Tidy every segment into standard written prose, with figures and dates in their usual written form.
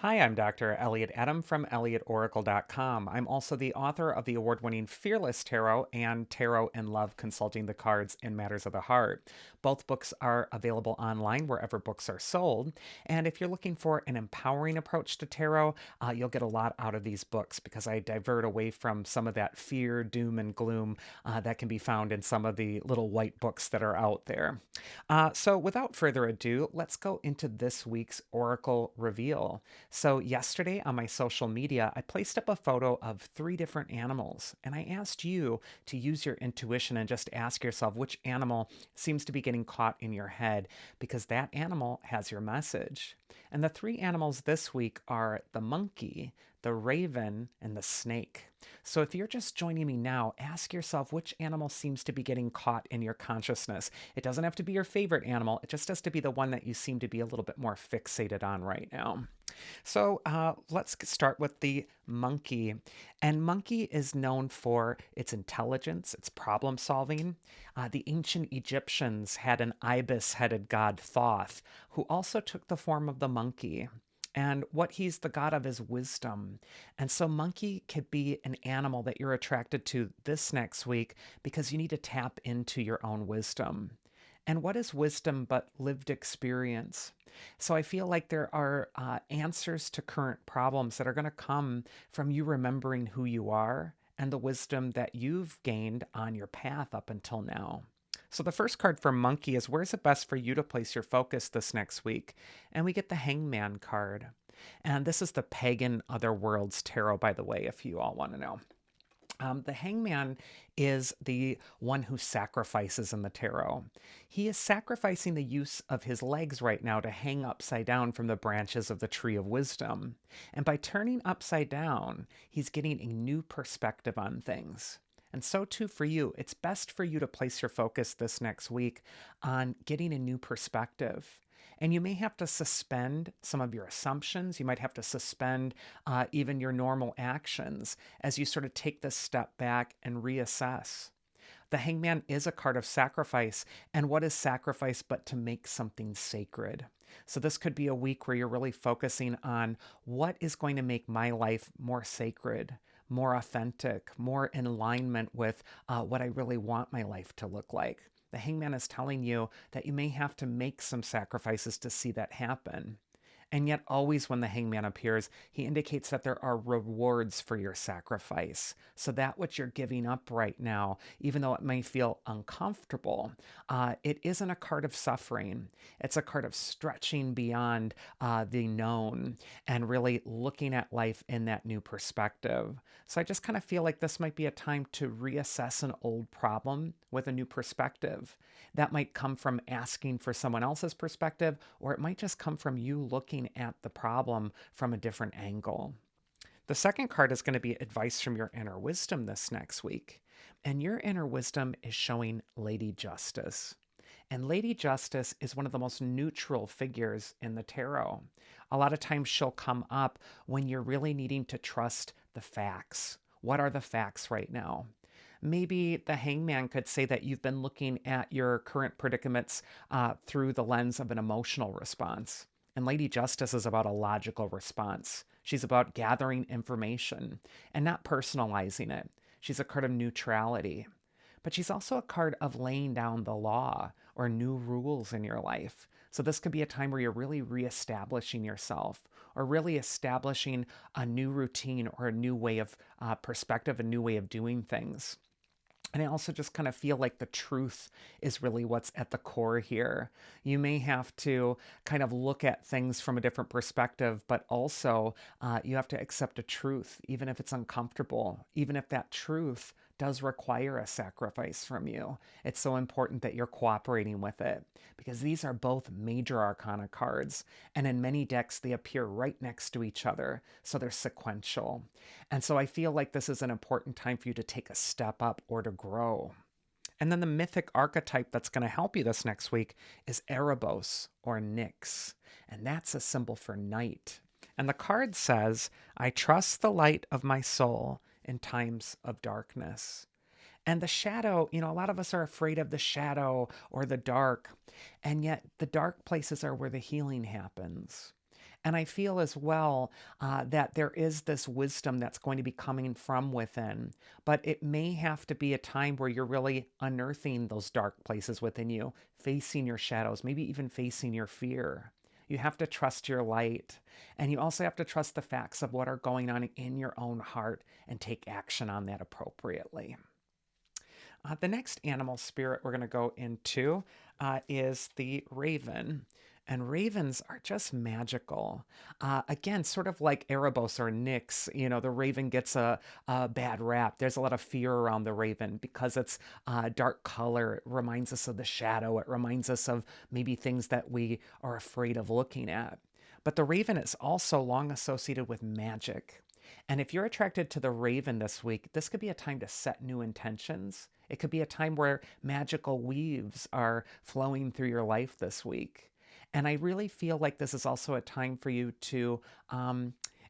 Hi, I'm Dr. Elliot Adam from ElliotOracle.com. I'm also the author of the award winning Fearless Tarot and Tarot and Love Consulting the Cards in Matters of the Heart. Both books are available online wherever books are sold. And if you're looking for an empowering approach to tarot, you'll get a lot out of these books because I divert away from some of that fear, doom, and gloom that can be found in some of the little white books that are out there. So, without further ado, let's go into this week's Oracle reveal. So, yesterday on my social media, I placed up a photo of three different animals, and I asked you to use your intuition and just ask yourself which animal seems to be getting caught in your head because that animal has your message. And the three animals this week are the monkey, the raven, and the snake. So if you're just joining me now, ask yourself which animal seems to be getting caught in your consciousness. It doesn't have to be your favorite animal, it just has to be the one that you seem to be a little bit more fixated on right now. So let's start with the monkey. And monkey is known for its intelligence, its problem solving. The ancient Egyptians had an ibis headed god Thoth, who also took the form of the monkey. And what he's the god of is wisdom. And so, monkey could be an animal that you're attracted to this next week because you need to tap into your own wisdom. And what is wisdom but lived experience? So I feel like there are answers to current problems that are going to come from you remembering who you are and the wisdom that you've gained on your path up until now. So the first card for Monkey is where's it best for you to place your focus this next week? And we get the Hangman card. And this is the Pagan Other Worlds Tarot, by the way, if you all want to know. The hangman is the one who sacrifices in the tarot. He is sacrificing the use of his legs right now to hang upside down from the branches of the tree of wisdom. And by turning upside down, he's getting a new perspective on things. And so, too, for you, it's best for you to place your focus this next week on getting a new perspective. And you may have to suspend some of your assumptions. You might have to suspend even your normal actions as you sort of take this step back and reassess. The hangman is a card of sacrifice. And what is sacrifice but to make something sacred? So, this could be a week where you're really focusing on what is going to make my life more sacred, more authentic, more in alignment with what I really want my life to look like. The hangman is telling you that you may have to make some sacrifices to see that happen. And yet, always when the hangman appears, he indicates that there are rewards for your sacrifice. So, that which you're giving up right now, even though it may feel uncomfortable, it isn't a card of suffering. It's a card of stretching beyond the known and really looking at life in that new perspective. So, I just kind of feel like this might be a time to reassess an old problem with a new perspective. That might come from asking for someone else's perspective, or it might just come from you looking at the problem from a different angle. The second card is going to be advice from your inner wisdom this next week. And your inner wisdom is showing Lady Justice. And Lady Justice is one of the most neutral figures in the tarot. A lot of times she'll come up when you're really needing to trust the facts. What are the facts right now? Maybe the hangman could say that you've been looking at your current predicaments through the lens of an emotional response. And Lady Justice is about a logical response. She's about gathering information and not personalizing it. She's a card of neutrality. But she's also a card of laying down the law or new rules in your life. So this could be a time where you're really reestablishing yourself or really establishing a new routine or a new way of perspective, a new way of doing things. And I also just kind of feel like the truth is really what's at the core here. You may have to kind of look at things from a different perspective, but also you have to accept a truth, even if it's uncomfortable, even if that truth does require a sacrifice from you. It's so important that you're cooperating with it because these are both major arcana cards. And in many decks, they appear right next to each other. So they're sequential. And so I feel like this is an important time for you to take a step up or to grow. And then the mythic archetype that's going to help you this next week is Erebos or Nyx. And that's a symbol for night. And the card says, I trust the light of my soul in times of darkness. And the shadow, a lot of us are afraid of the shadow or the dark. And yet the dark places are where the healing happens. And I feel as well that there is this wisdom that's going to be coming from within, but it may have to be a time where you're really unearthing those dark places within you, facing your shadows, maybe even facing your fear. You have to trust your light. And you also have to trust the facts of what are going on in your own heart and take action on that appropriately. The next animal spirit we're going to go into is the raven. And ravens are just magical. Again, sort of like Erebos or Nyx, the raven gets a bad rap. There's a lot of fear around the raven because it's dark color. It reminds us of the shadow. It reminds us of maybe things that we are afraid of looking at. But the raven is also long associated with magic. And if you're attracted to the raven this week, this could be a time to set new intentions. It could be a time where magical weaves are flowing through your life this week. And I really feel like this is also a time for you to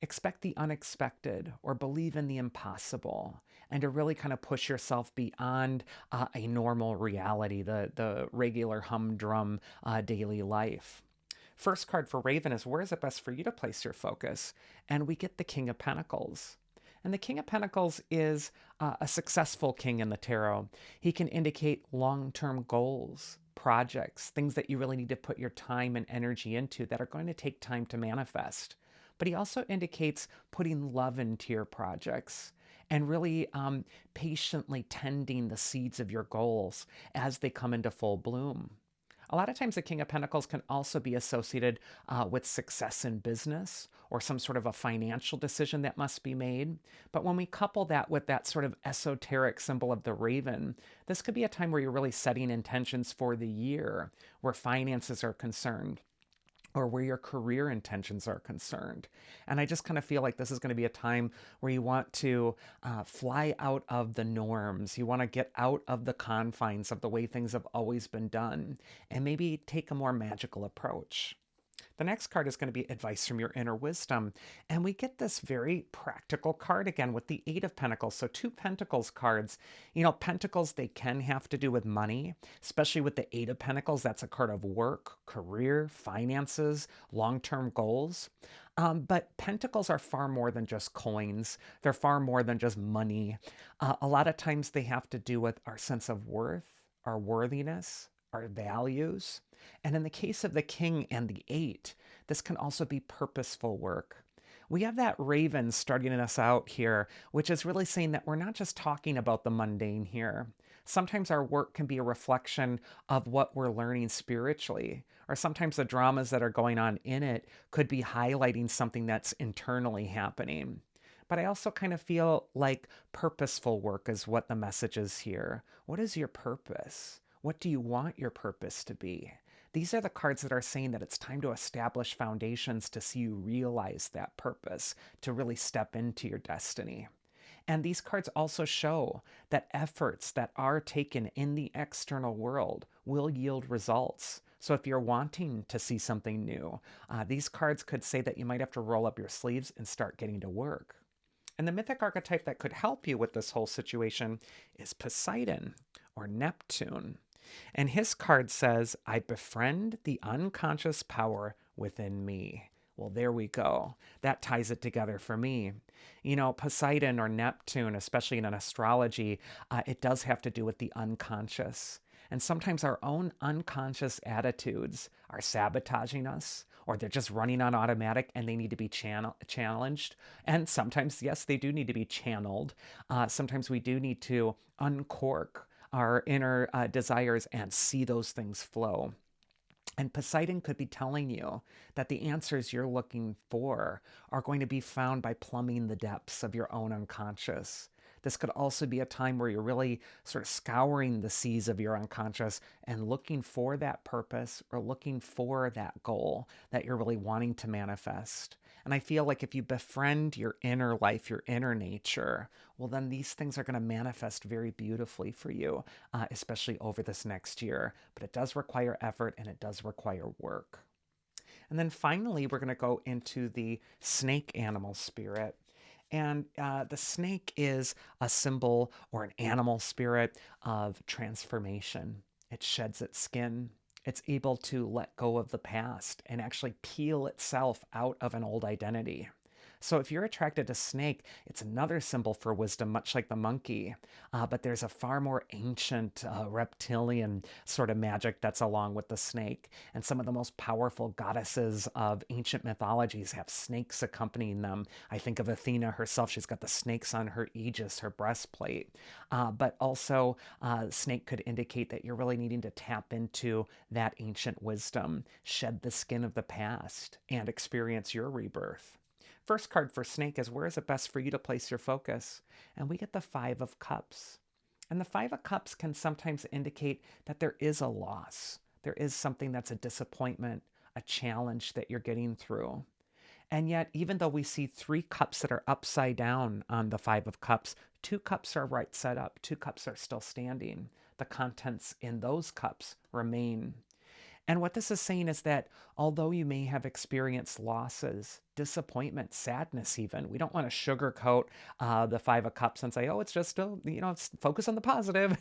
expect the unexpected or believe in the impossible and to really kind of push yourself beyond a normal reality, the regular humdrum daily life. First card for Raven is where is it best for you to place your focus? And we get the King of Pentacles. And the King of Pentacles is a successful king in the tarot. He can indicate long term goals, projects, things that you really need to put your time and energy into that are going to take time to manifest. But he also indicates putting love into your projects and really patiently tending the seeds of your goals as they come into full bloom. A lot of times, the King of Pentacles can also be associated with success in business or some sort of a financial decision that must be made. But when we couple that with that sort of esoteric symbol of the raven, this could be a time where you're really setting intentions for the year where finances are concerned or where your career intentions are concerned. And I just kind of feel like this is going to be a time where you want to fly out of the norms. You want to get out of the confines of the way things have always been done and maybe take a more magical approach. The next card is going to be advice from your inner wisdom. And we get this very practical card again with the Eight of Pentacles. So two Pentacles cards. Pentacles, they can have to do with money, especially with the Eight of Pentacles. That's a card of work, career, finances, long-term goals. But pentacles are far more than just coins. They're far more than just money. A lot of times they have to do with our sense of worth, our worthiness, our values. And in the case of the king and the eight, this can also be purposeful work. We have that raven starting us out here, which is really saying that we're not just talking about the mundane here. Sometimes our work can be a reflection of what we're learning spiritually, or sometimes the dramas that are going on in it could be highlighting something that's internally happening. But I also kind of feel like purposeful work is what the message is here. What is your purpose? What do you want your purpose to be? These are the cards that are saying that it's time to establish foundations to see you realize that purpose, to really step into your destiny. And these cards also show that efforts that are taken in the external world will yield results. So if you're wanting to see something new, these cards could say that you might have to roll up your sleeves and start getting to work. And the mythic archetype that could help you with this whole situation is Poseidon or Neptune. And his card says, I befriend the unconscious power within me. Well, there we go. That ties it together for me. Poseidon or Neptune, especially in an astrology, it does have to do with the unconscious. And sometimes our own unconscious attitudes are sabotaging us, or they're just running on automatic and they need to be challenged. And sometimes, yes, they do need to be channeled. Sometimes we do need to uncork our inner desires and see those things flow. And Poseidon could be telling you that the answers you're looking for are going to be found by plumbing the depths of your own unconscious. This could also be a time where you're really sort of scouring the seas of your unconscious and looking for that purpose or looking for that goal that you're really wanting to manifest. And I feel like if you befriend your inner life, your inner nature, well, then these things are going to manifest very beautifully for you, especially over this next year. But it does require effort and it does require work. And then finally, we're going to go into the snake animal spirit. And the snake is a symbol or an animal spirit of transformation. It sheds its skin. It's able to let go of the past and actually peel itself out of an old identity. So if you're attracted to snake, it's another symbol for wisdom, much like the monkey. But there's a far more ancient reptilian sort of magic that's along with the snake. And some of the most powerful goddesses of ancient mythologies have snakes accompanying them. I think of Athena herself. She's got the snakes on her aegis, her breastplate. But also, snake could indicate that you're really needing to tap into that ancient wisdom, shed the skin of the past, and experience your rebirth. First card for snake is, where is it best for you to place your focus? And we get the Five of Cups. And the Five of Cups can sometimes indicate that there is a loss. There is something that's a disappointment, a challenge that you're getting through. And yet, even though we see three cups that are upside down on the Five of Cups, two cups are right side up, two cups are still standing. The contents in those cups remain. And what this is saying is that although you may have experienced losses, disappointment, sadness, even, we don't want to sugarcoat the Five of Cups and say, oh, it's just, it's focus on the positive.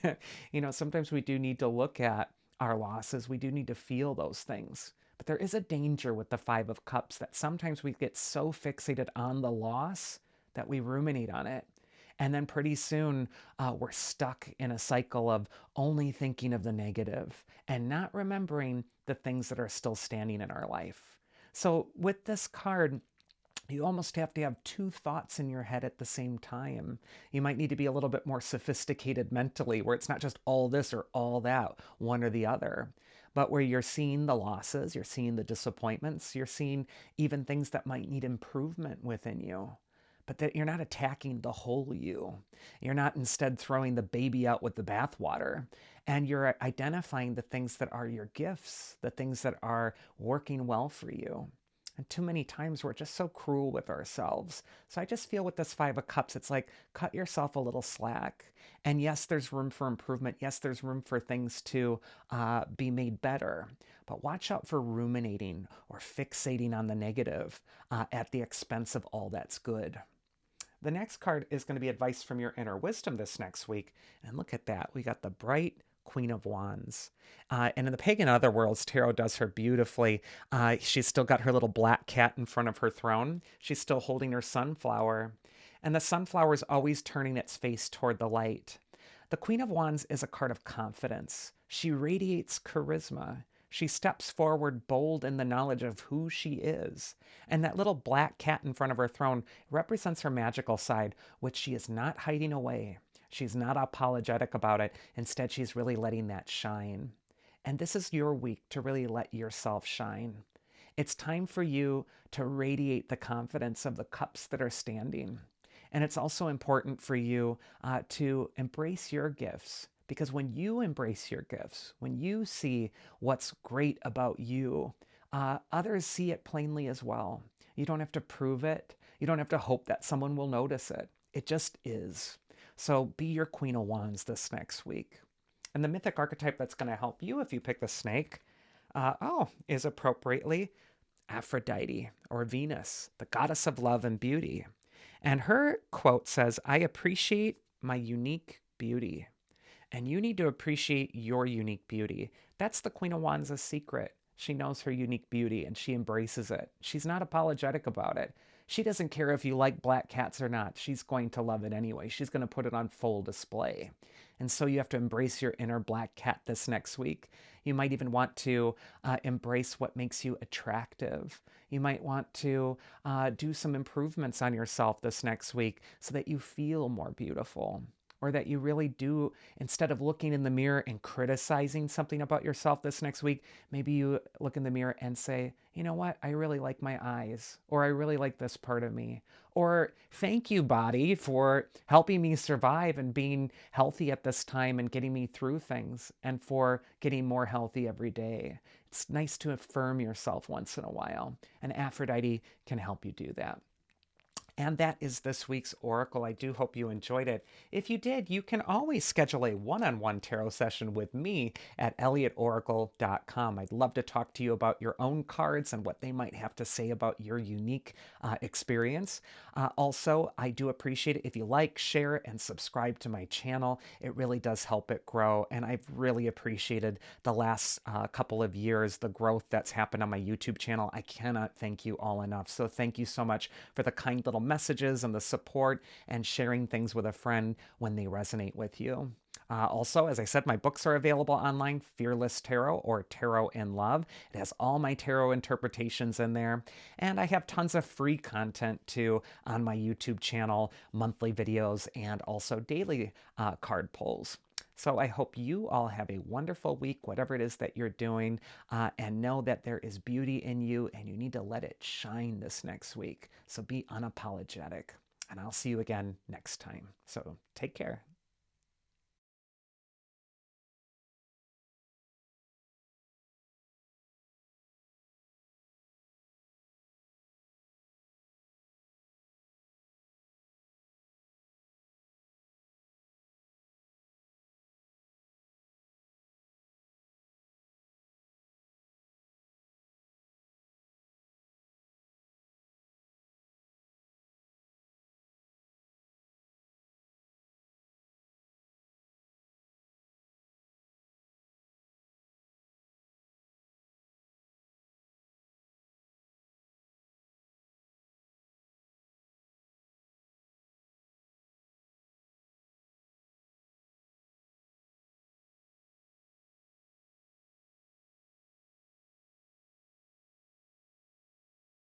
Sometimes we do need to look at our losses. We do need to feel those things. But there is a danger with the Five of Cups that sometimes we get so fixated on the loss that we ruminate on it. And then pretty soon we're stuck in a cycle of only thinking of the negative and not remembering the things that are still standing in our life. So with this card, you almost have to have two thoughts in your head at the same time. You might need to be a little bit more sophisticated mentally, where it's not just all this or all that, one or the other, but where you're seeing the losses, you're seeing the disappointments, you're seeing even things that might need improvement within you, but that you're not attacking the whole you. You're not instead throwing the baby out with the bathwater. And you're identifying the things that are your gifts, the things that are working well for you. And too many times we're just so cruel with ourselves. So I just feel with this Five of Cups, it's like, cut yourself a little slack. And yes, there's room for improvement. Yes, there's room for things to be made better. But watch out for ruminating or fixating on the negative at the expense of all that's good. The next card is going to be advice from your inner wisdom this next week. And look at that. We got the bright Queen of Wands. And in the pagan otherworlds, tarot does her beautifully. She's still got her little black cat in front of her throne. She's still holding her sunflower. And the sunflower is always turning its face toward the light. The Queen of Wands is a card of confidence. She radiates charisma. She steps forward bold in the knowledge of who she is. And that little black cat in front of her throne represents her magical side, which she is not hiding away. She's not apologetic about it. Instead, she's really letting that shine. And this is your week to really let yourself shine. It's time for you to radiate the confidence of the cups that are standing. And it's also important for you to embrace your gifts. Because when you embrace your gifts, when you see what's great about you, others see it plainly as well. You don't have to prove it. You don't have to hope that someone will notice it. It just is. So be your Queen of Wands this next week. And the mythic archetype that's going to help you if you pick the snake, is appropriately Aphrodite or Venus, the goddess of love and beauty. And her quote says, "I appreciate my unique beauty." And you need to appreciate your unique beauty. That's the Queen of Wands' secret. She knows her unique beauty and she embraces it. She's not apologetic about it. She doesn't care if you like black cats or not. She's going to love it anyway. She's going to put it on full display. And so you have to embrace your inner black cat this next week. You might even want to embrace what makes you attractive. You might want to do some improvements on yourself this next week so that you feel more beautiful. Or that you really do, instead of looking in the mirror and criticizing something about yourself this next week, maybe you look in the mirror and say, you know what, I really like my eyes, or I really like this part of me, or thank you, body, for helping me survive and being healthy at this time and getting me through things, and for getting more healthy every day. It's nice to affirm yourself once in a while, and Aphrodite can help you do that. And that is this week's Oracle. I do hope you enjoyed it. If you did, you can always schedule a one-on-one tarot session with me at elliotoracle.com. I'd love to talk to you about your own cards and what they might have to say about your unique experience. Also, I do appreciate it if you like, share, and subscribe to my channel. It really does help it grow, and I've really appreciated the last couple of years, the growth that's happened on my YouTube channel. I cannot thank you all enough. So thank you so much for the kind little messages and the support and sharing things with a friend when they resonate with you. Also, as I said, my books are available online, Fearless Tarot or Tarot in Love. It has all my tarot interpretations in there. And I have tons of free content too on my YouTube channel, monthly videos, and also daily card polls. So I hope you all have a wonderful week, whatever it is that you're doing, and know that there is beauty in you and you need to let it shine this next week. So be unapologetic. And I'll see you again next time. So take care.